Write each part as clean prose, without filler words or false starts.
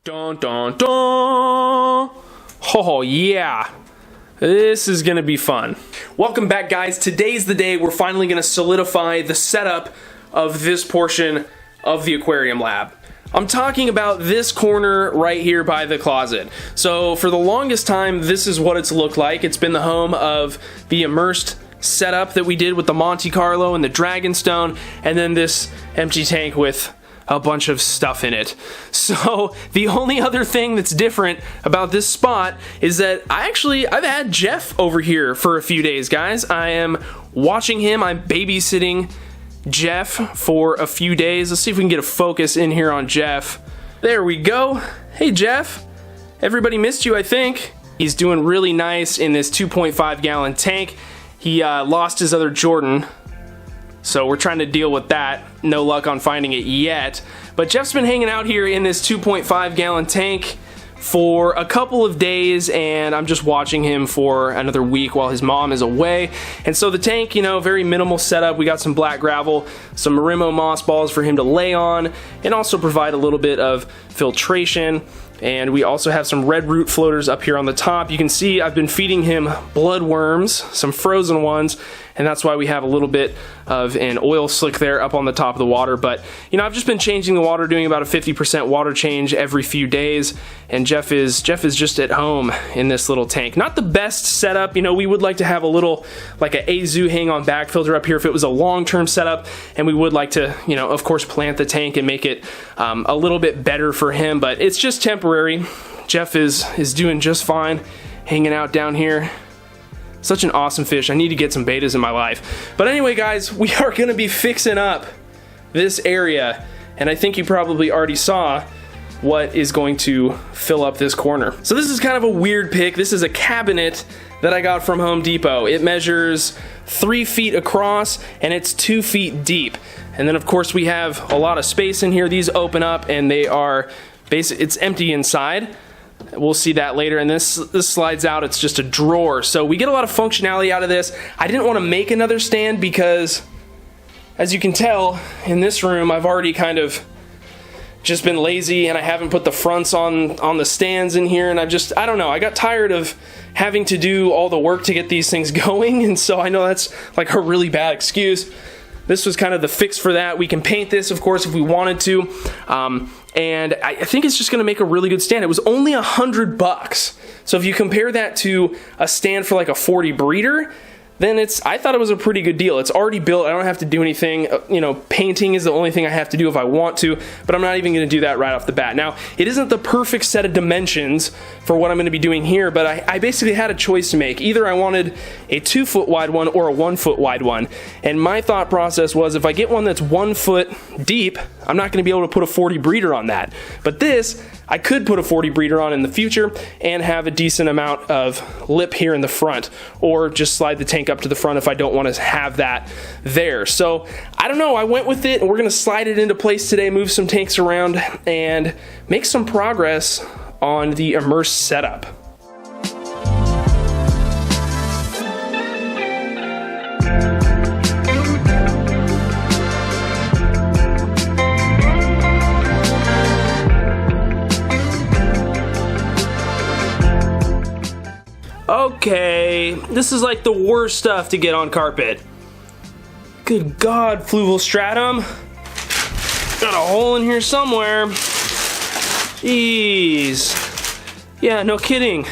Dun dun dun! Oh yeah! This is gonna be fun. Welcome back, guys. Today's the day we're finally gonna solidify the setup of this portion of the aquarium lab. I'm talking about this corner right here by the closet. So for the longest time, this is what it's looked like. It's been the home of the immersed setup that we did with the Monte Carlo and the Dragonstone, and then this empty tank with a bunch of stuff in it. So the only other thing that's different about this spot is that I've had Jeff over here for a few days, guys. I am watching him. I'm babysitting Jeff for a few days. Let's see if we can get a focus in here on Jeff. There we go. Hey Jeff. Everybody missed you, I think. He's doing really nice in this 2.5 gallon tank. He lost his other Jordan, so we're trying to deal with that. No luck on finding it yet. But Jeff's been hanging out here in this 2.5 gallon tank for a couple of days, and I'm just watching him for another week while his mom is away. And so the tank, you know, very minimal setup. We got some black gravel, some Marimo moss balls for him to lay on, and also provide a little bit of filtration. And we also have some red root floaters up here on the top. You can see I've been feeding him bloodworms, some frozen ones, and that's why we have a little bit of an oil slick there up on the top of the water. But, you know, I've just been changing the water, doing about a 50% water change every few days, and Jeff is just at home in this little tank. Not the best setup. You know, we would like to have a little, like an Azu hang-on back filter up here if it was a long-term setup, and we would like to, you know, of course, plant the tank and make it a little bit better for him, but it's just temporary. Jeff is doing just fine, hanging out down here. Such an awesome fish. I need to get some bettas in my life. But anyway, guys, we are going to be fixing up this area, and I think you probably already saw what is going to fill up this corner. So this is kind of a weird pick. This is a cabinet that I got from Home Depot. It measures 3 feet across, and it's 2 feet deep. And then, of course, we have a lot of space in here. These open up, and they are it's empty inside. We'll see that later, and this slides out. It's just a drawer, so we get a lot of functionality out of this. I didn't want to make another stand because, as you can tell, in this room I've already kind of just been lazy, and I haven't put the fronts on the stands in here, and I don't know, I got tired of having to do all the work to get these things going, and so I know that's like a really bad excuse. This was kind of the fix for that. We can paint this, of course, if we wanted to. And I think it's just gonna make a really good stand. It was only $100. So if you compare that to a stand for like a 40 breeder, then I thought it was a pretty good deal. It's already built. I don't have to do anything. You know, painting is the only thing I have to do if I want to, but I'm not even gonna do that right off the bat. Now, it isn't the perfect set of dimensions for what I'm gonna be doing here, but I basically had a choice to make. Either I wanted a 2 foot wide one or a 1 foot wide one. And my thought process was, if I get one that's 1 foot deep, I'm not gonna be able to put a 40 breeder on that. But this, I could put a 40 breeder on in the future and have a decent amount of lip here in the front, or just slide the tank up to the front if I don't want to have that there. So I don't know, I went with it, and we're going to slide it into place today, move some tanks around, and make some progress on the immersed setup. Okay, this is like the worst stuff to get on carpet. Good God, fluval stratum. Got a hole in here somewhere. Jeez. Yeah, no kidding.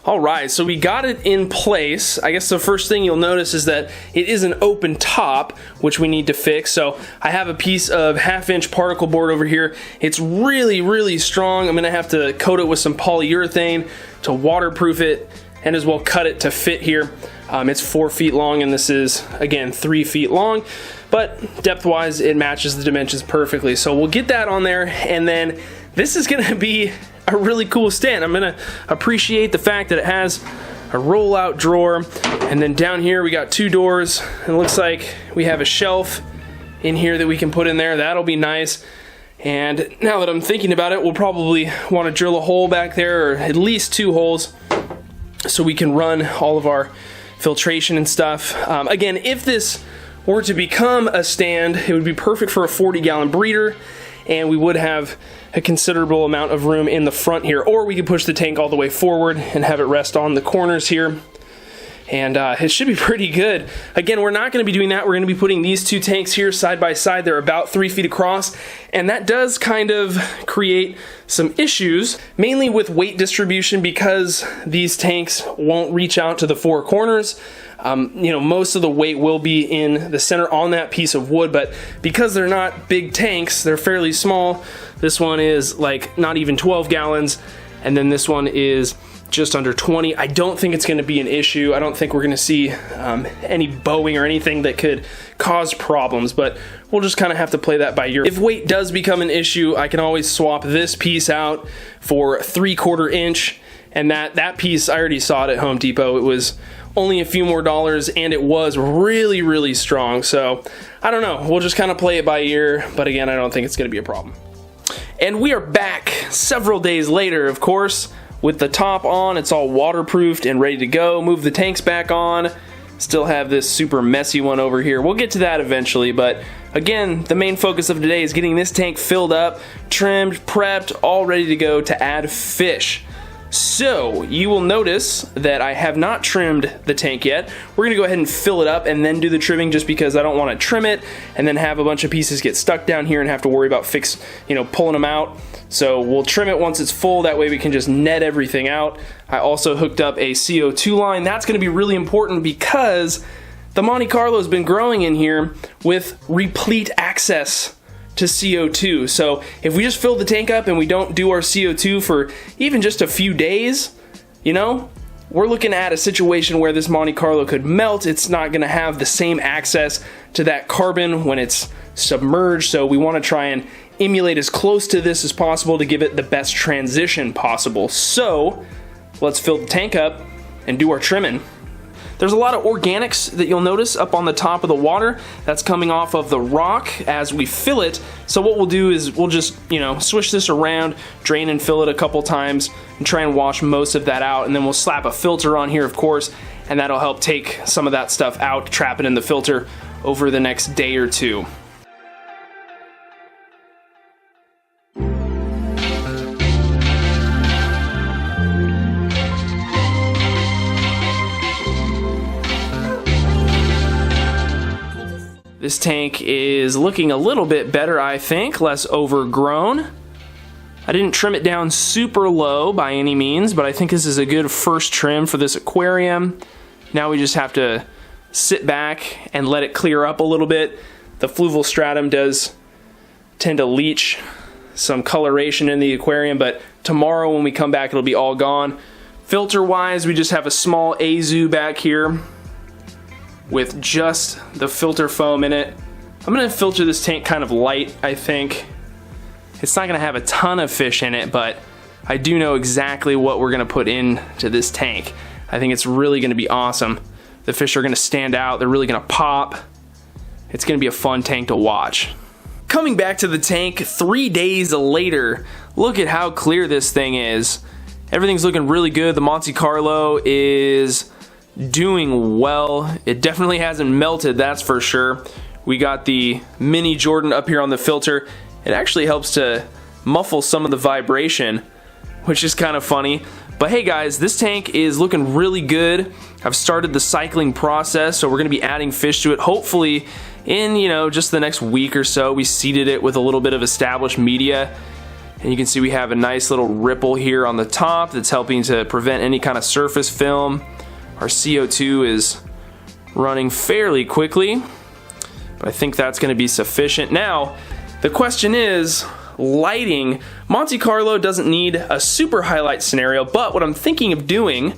Alright, so we got it in place. I guess the first thing you'll notice is that it is an open top, which we need to fix. So I have a piece of 1/2-inch particle board over here. It's really, really strong. I'm going to have to coat it with some polyurethane to waterproof it, and as well cut it to fit here. It's 4 feet long, and this is, again, 3 feet long. But depth-wise, it matches the dimensions perfectly. So we'll get that on there, and then this is going to be a really cool stand. I'm gonna appreciate the fact that it has a roll-out drawer, and then down here we got 2 doors. It looks like we have a shelf in here that we can put in there. That'll be nice. And now that I'm thinking about it, we'll probably want to drill a hole back there, or at least 2 holes, so we can run all of our filtration and stuff. Again, if this were to become a stand, it would be perfect for a 40-gallon breeder, and we would have a considerable amount of room in the front here. Or we could push the tank all the way forward and have it rest on the corners here. And it should be pretty good. Again, we're not going to be doing that. We're going to be putting these 2 tanks here side by side. They're about 3 feet across, and that does kind of create some issues, mainly with weight distribution, because these tanks won't reach out to the 4 corners. You know, most of the weight will be in the center on that piece of wood, but because they're not big tanks, they're fairly small. This one is like not even 12 gallons, and then this one is just under 20. I don't think it's going to be an issue. I don't think we're going to see any bowing or anything that could cause problems, but we'll just kind of have to play that by ear. If weight does become an issue, I can always swap this piece out for 3/4 inch, and that piece I already saw it at Home Depot. It was only a few more dollars, and it was really, really strong. So I don't know. We'll just kind of play it by ear, but again, I don't think it's going to be a problem. And we are back several days later, of course, with the top on. It's all waterproofed and ready to go. Move the tanks back on. Still have this super messy one over here. We'll get to that eventually, but again, the main focus of today is getting this tank filled up, trimmed, prepped, all ready to go to add fish. So you will notice that I have not trimmed the tank yet. We're gonna go ahead and fill it up and then do the trimming, just because I don't want to trim it and then have a bunch of pieces get stuck down here and have to worry about pulling them out. So we'll trim it once it's full, that way we can just net everything out. I also hooked up a CO2 line. That's gonna be really important because the Monte Carlo has been growing in here with replete access to CO2. So if we just fill the tank up and we don't do our CO2 for even just a few days, you know, we're looking at a situation where this Monte Carlo could melt. It's not going to have the same access to that carbon when it's submerged. So we want to try and emulate as close to this as possible to give it the best transition possible. So let's fill the tank up and do our trimming. There's a lot of organics that you'll notice up on the top of the water. That's coming off of the rock as we fill it. So what we'll do is we'll just, swish this around, drain and fill it a couple times, and try and wash most of that out. And then we'll slap a filter on here, of course, and that'll help take some of that stuff out, trap it in the filter over the next day or 2. This tank is looking a little bit better, I think, less overgrown. I didn't trim it down super low by any means, but I think this is a good first trim for this aquarium. Now we just have to sit back and let it clear up a little bit. The fluval stratum does tend to leach some coloration in the aquarium, but tomorrow when we come back it'll be all gone. Filter-wise, we just have a small Azu back here with just the filter foam in it. I'm gonna filter this tank kind of light, I think. It's not gonna have a ton of fish in it, but I do know exactly what we're gonna put into this tank. I think it's really gonna be awesome. The fish are gonna stand out, they're really gonna pop. It's gonna be a fun tank to watch. Coming back to the tank 3 days later, look at how clear this thing is. Everything's looking really good. The Monte Carlo is doing well. It definitely hasn't melted, that's for sure. We got the mini Jordan up here on the filter. It actually helps to muffle some of the vibration, which is kind of funny. But hey guys, this tank is looking really good. I've started the cycling process, so we're gonna be adding fish to it. Hopefully in, just the next week or so. We seeded it with a little bit of established media. And you can see we have a nice little ripple here on the top that's helping to prevent any kind of surface film. Our CO2 is running fairly quickly, but I think that's going to be sufficient. Now, the question is lighting. Monte Carlo doesn't need a super highlight scenario, but what I'm thinking of doing,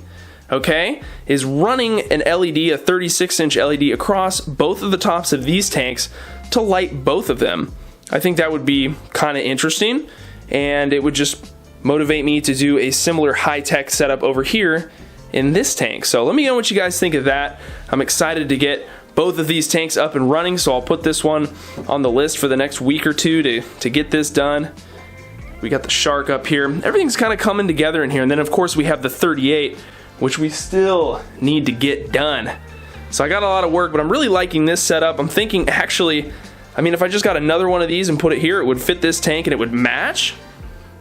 okay, is running an LED, a 36-inch LED across both of the tops of these tanks to light both of them. I think that would be kind of interesting, and it would just motivate me to do a similar high-tech setup over here in this tank. So let me know what you guys think of that. I'm excited to get both of these tanks up and running, so I'll put this one on the list for the next week or two to get this done. We got the shark up here. Everything's kind of coming together in here, and then of course we have the 38, which we still need to get done. So I got a lot of work, but I'm really liking this setup. I'm thinking actually, I mean, if I just got another one of these and put it here, it would fit this tank and it would match.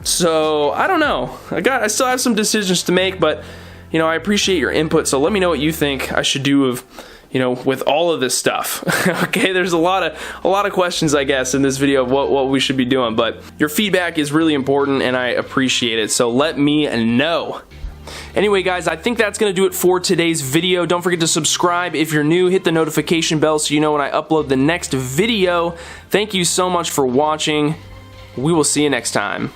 So I don't know. I still have some decisions to make, but you know, I appreciate your input. So let me know what you think I should do with all of this stuff. Okay, there's a lot of questions, I guess, in this video of what we should be doing, but your feedback is really important and I appreciate it. So let me know. Anyway, guys, I think that's going to do it for today's video. Don't forget to subscribe if you're new. Hit the notification bell so you know when I upload the next video. Thank you so much for watching. We will see you next time.